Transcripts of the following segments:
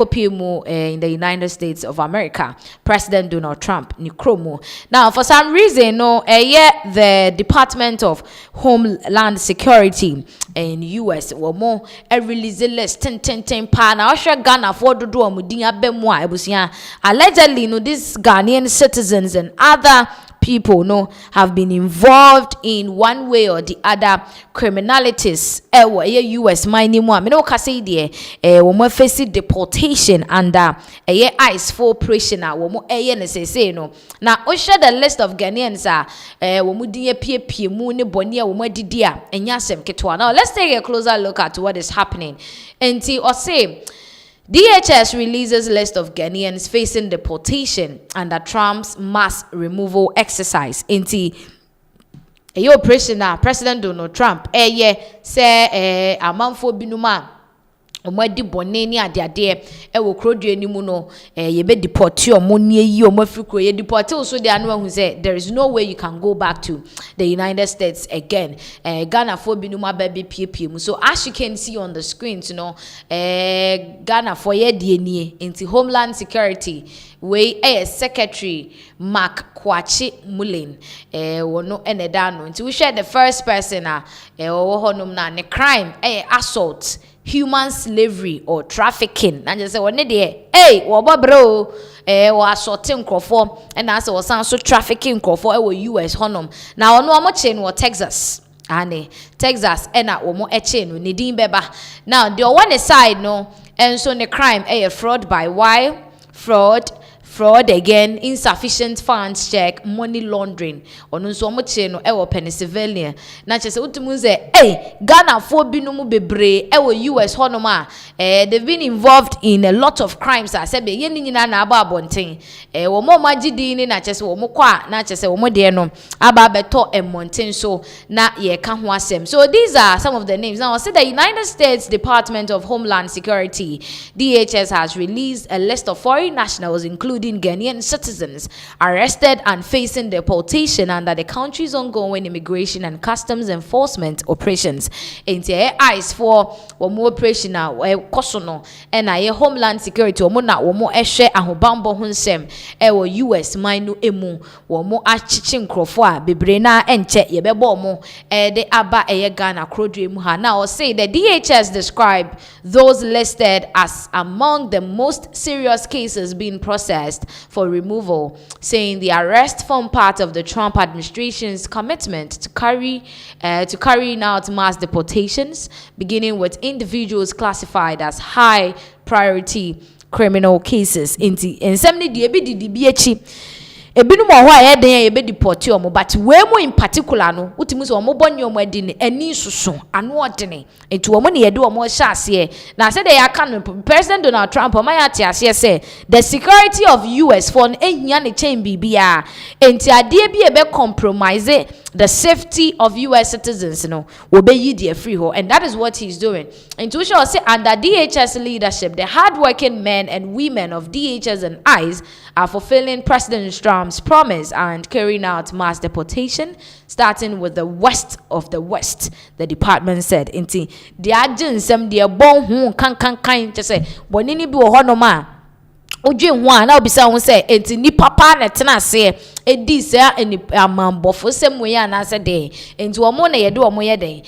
in the United States of America, President Donald Trump, Nikromo. Now, for some reason, the Department of Homeland Security in US were more a release list 10 pa na Ghana for do mudinya bemwa ebusia. Allegedly, these Ghanaian citizens and other people have been involved in one way or the other criminalities US mining one me no ka say there we face deportation under ICE for operation we mo ne say no na o share the list of Ghanaians we mo din pie mu ne boni we mo didi a enya asem ketwa. Now let's take a closer look at what is happening. Enti or say DHS releases list of Ghanaians facing deportation under Trump's mass removal exercise. Inti operation President Donald Trump say amanfo binuma omadi bone ni ade wo krodua ni mu no ye be deport omo ni yi omo afrikro ye deport so they anu hu say there is no way you can go back to the United States again. Ghana for binuma baby pie mu. So as you can see on the screen, Ghana for ye die nie into Homeland Security we Secretary Mark Kwachi Mullen wono eneda no nti we share the first person wo honum na ne crime assault, human slavery or trafficking. And just say one day wo bobro wo assaulting crofo and as was so trafficking crofo US honum na ono amo chain wo Texas Texas na wo chain ni din beba. Now the one side and so the crime fraud by wire, fraud again, insufficient funds check, money laundering. Ono so mo che no Pennsylvania. Na che se utumu ze Ghana for binumu bebre US honoma they've been involved in a lot of crimes. I said be ye nyina na aba abonten. Wo mo magidi ni na che se wo mo kwa na che se wo mo de no aba beto emonten so na ye ka ho asem. So these are some of the names. Now I said the United States Department of Homeland Security DHS has released a list of foreign nationals including Ghanaian citizens arrested and facing deportation under the country's ongoing immigration and customs enforcement operations. Into ICE for more operational kosono and Homeland Security or mona or more eshe ahobambo hunsem US minu emu or more achichin crofwa bibrena enche yebebo mo de aba Ghana krodre muha. Now say the DHS described those listed as among the most serious cases being processed for removal, saying the arrest form part of the Trump administration's commitment to carrying out mass deportations, beginning with individuals classified as high priority criminal cases. In some ebinu mo ho aye den ye be deport omo, but we mo in particular no utimu so omo bonye omo adi ne ani susu anu odene etu omo ne ye de omo sha ase na say dey aka no President Donald Trump omo ya te ase say the security of US for ehia ne chain bibia enti ade bi e be compromise the safety of US citizens will be yi free ho, and that is what he's doing. And to show say under DHS leadership, the hardworking men and women of DHS and ICE are fulfilling President Trump's promise and carrying out mass deportation, starting with the west of the West, the department said. Inti the agents the bon hu kan to say bonini bi wo no ma oje ho na obisa won say enti ni papa na tena se edi se ani amambofo sem we ya na se de enti omo na ye de omo ye den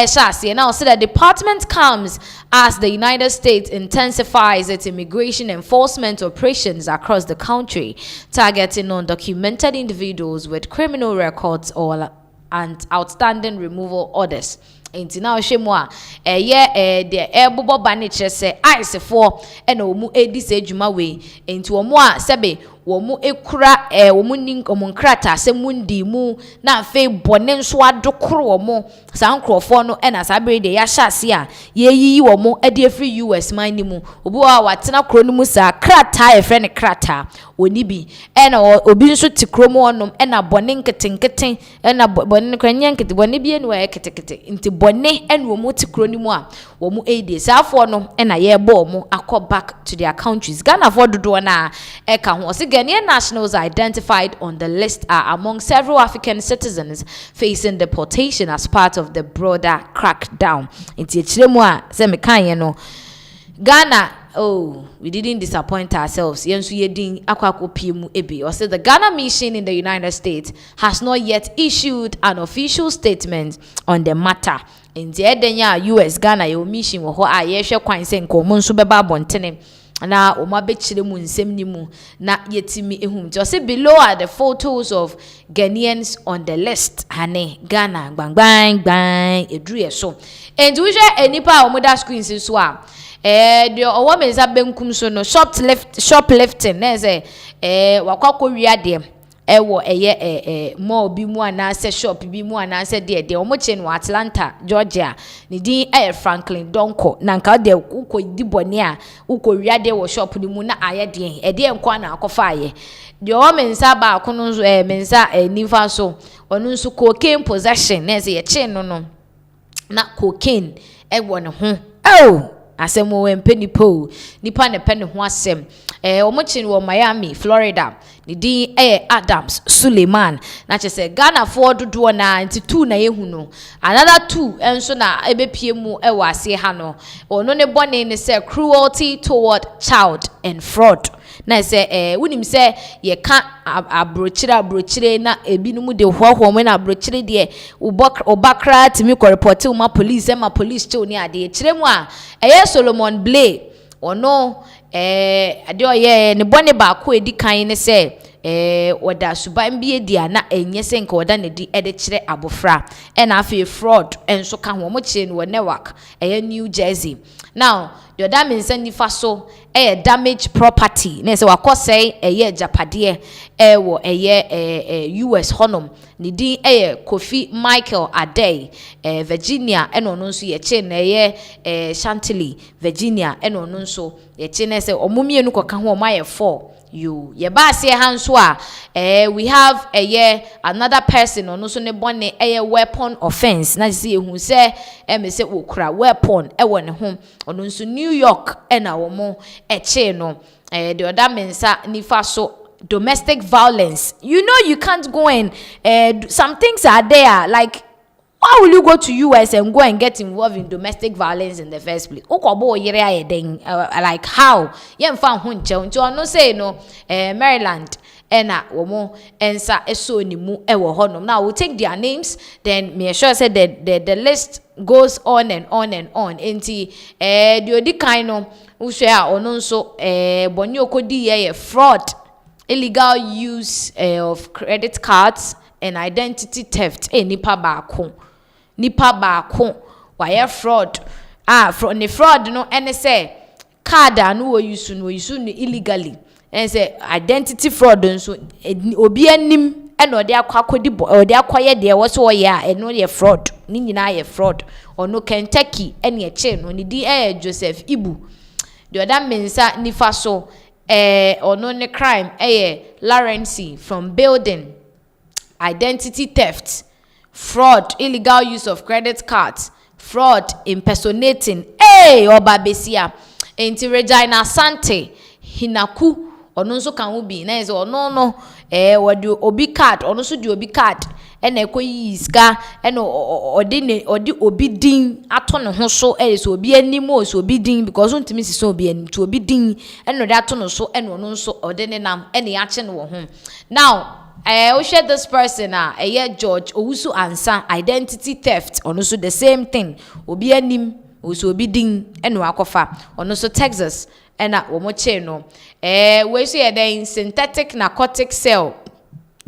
sha se na say the department comes as the United States intensifies its immigration enforcement operations across the country, targeting undocumented individuals with criminal records and outstanding removal orders. Enti na ohwemu de ebobo ba ne kire se ICE for na omu edi se adwuma we enti omu a sebe womu ekura womu nin omunkrata se mundi mu na afi bone nso adokoro womu san krofo no na sabere de ya hyase a yeyiyi womu ede afri US man ni mu obi wa watena kro no mu sa krata efre ne krata oni bi na obi nso ti kro mu onom na bone nketenketen na bone kwanya nkete bone bi enu wa ketekete nti bone na womu ti kro ni mu a womu ede safo no na ye bo womu akọ back to their countries. Ghana for dodo na eka ho Ghanaian nationals identified on the list are among several African citizens facing deportation as part of the broader crackdown. Ghana oh, we didn't disappoint ourselves. Yensu yedin akwakopiemu ebi. Or say the Ghana mission in the United States has not yet issued an official statement on the matter. In the edenya US Ghana yo mission wo ho a yehwe kwan se nkomo nso beba abontene na o ma be kire mu nsem ni mu na yetimi ehum. Just below are the photos of Ghanaians on the list. Hane Ghana bang bang bang edru yeso. And we share enipa o moda screen so a the owo menza benkum so no shoplifting na say wakwa wi ade ewo mall bi mu anase shop bi mu anase de omo che no Atlanta Georgia ni din Franklin Donko na nka de uko di bone a uko wi ade wo shop ni mu na aye de enko na akofa aye de o mensa ba akono nso mensa nifa so onu nso cocaine possession na say ye che no na cocaine ewo ne ho asem wo empenipo nipa ne pene ho asem omochi wo Miami Florida ni din Adams Suleiman na chese Ghana for dodo na nti na yehu no another 2 enso na ebepie mu ase ha no ono ne bone ne say cruelty toward child and fraud na say wunim say ye ka abrochire na ebinum de hoho mo na abrochire de obakra timi ko report ma police chill ni ade chire mu a Solomon Blay ono ade oye ne bone ba ko edi kan ne say oda suban bi edia na enye se nka oda ne di ede kire abofra na afi fraud enso ka ho mo kire no network New Jersey. Now the other means nifa so damage property na se wakosey japade wo US honum ni din Kofi Michael Adey Virginia eno no nso ye che na Chantilly Virginia eno no nso ye che na se omumienu koka ho ma ye 4 you ye ba se hanso a we have another person ono so ne bone weapon offense na se ehu se me se okura weapon wo ne ho ono nso New York na wo mo che no the other mensa nifa so domestic violence. You know you can't go and some things are there like why will you go to US and go and get involved in domestic violence in the first place? Okobo yere ayeden like how? Yemfa ho nche nti no say no Maryland ena womo ensa eso ni mu ewo honom. Now we'll take their names then me sure say the list goes on and on and on. Enti the odi kind no uhwe a ono nso boni okodi ye fraud, illegal use of credit cards and identity theft. Nipa baako why fraud from the fraud no and say card no we use no illegally and say identity fraud so obi anim and ode akwakodi ode akoye de wo so ye a eno ye fraud ni nyina ye fraud ono Kentucky and ye che no ni di Joseph Ibu the other mensa nifa so ono ne crime Lawrence from building, identity theft, fraud, illegal use of credit cards, fraud, impersonating oba besia enti Regina Sante hinaku ono nso kan ubi na eze ono no wodi obi card ono so di obi card na ekoyi iska na odi obi din ato ne ho so so obi anim o so obi din because untimi si so obi anim to obi din na odi ato no so na ono nso odi ne nam na ya che no ho. Now we share this person George Owusu Ansa identity theft ono so the same thing obi anim o so obi din na akofa ono so Texas na wo mo che no we say then synthetic narcotic sale,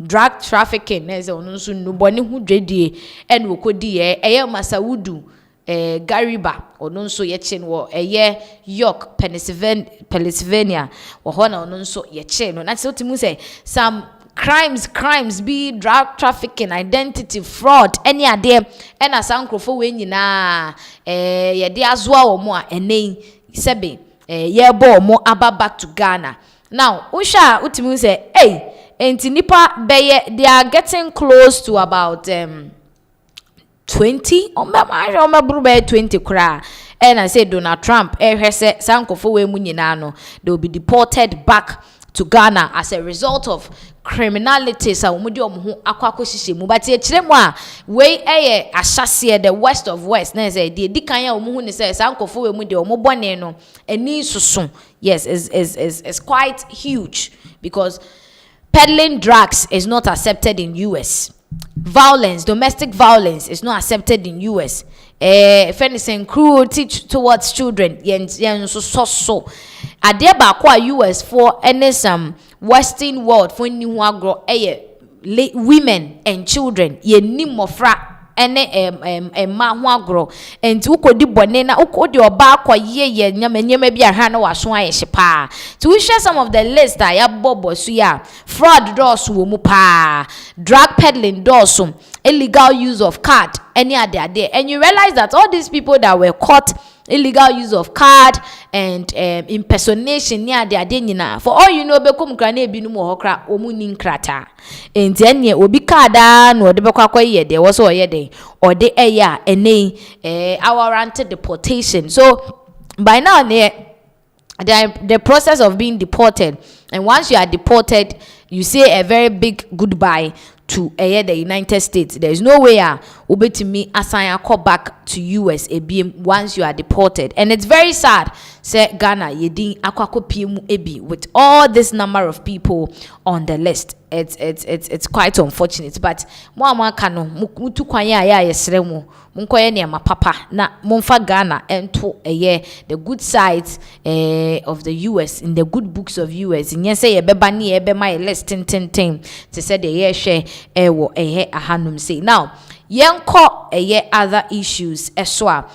drug trafficking na ze ono so no boni hu dwedie na okodi Masawudu Gariba ono nso ye che no York Pennsylvania wo ho na ono nso ye che no na se otimu say some crimes be drug trafficking, identity fraud any ade na sankrofo we nyina ye de azoa wo mo a enen sebe ye bo mo aba back to Ghana. Now usha utimi say enti nipa beye they are getting close to about 20 or maybe 20 kra. And I say Donald Trump hwese sankofo we mu nyina no they will be deported back to Ghana as a result of criminalities a omudi omho akwako hihye mu but e kire mu a we ahyase the west of west na say de dikan ya omhu ne say sankofo we mu de omobone no ani susu yes is quite huge because peddling drugs is not accepted in US. Violence, domestic violence is not accepted in US. If anything, cruelty towards children, so. Ade ba kwa US for any some Western world for ni agro women and children ye ni mofra ene ma ho agro enti ukodi bone na ukodi oba kwa ye nyama bia ha na waso aye pa to we share some of the list ya bobo so ya fraud doors wo mu pa drug peddling doors illegal use of card any ade and you realize that all these people that were caught illegal use of card and impersonation near the nyina for all you know bekom kra na ebinu mo hokra omu ni nkrata enti ene obi kada na ode bekwa kwaye de wo so oye de ode eya ene warranted deportation. So by now the process of being deported, and once you are deported you say a very big goodbye to the United States. There is no way obetimi assign call back to US once you are deported, and it's very sad say Ghana yedin akwakopie ebi with all this number of people on the list. It's quite unfortunate, but mo kano mutu kwan ya yesere mu munkoye ne ma papa na monfa Ghana ento the good sides of the US in the good books of US. Nye say ye beba ne ye be my list ten to say the ye share wo ahanum say now yenko other issues eswa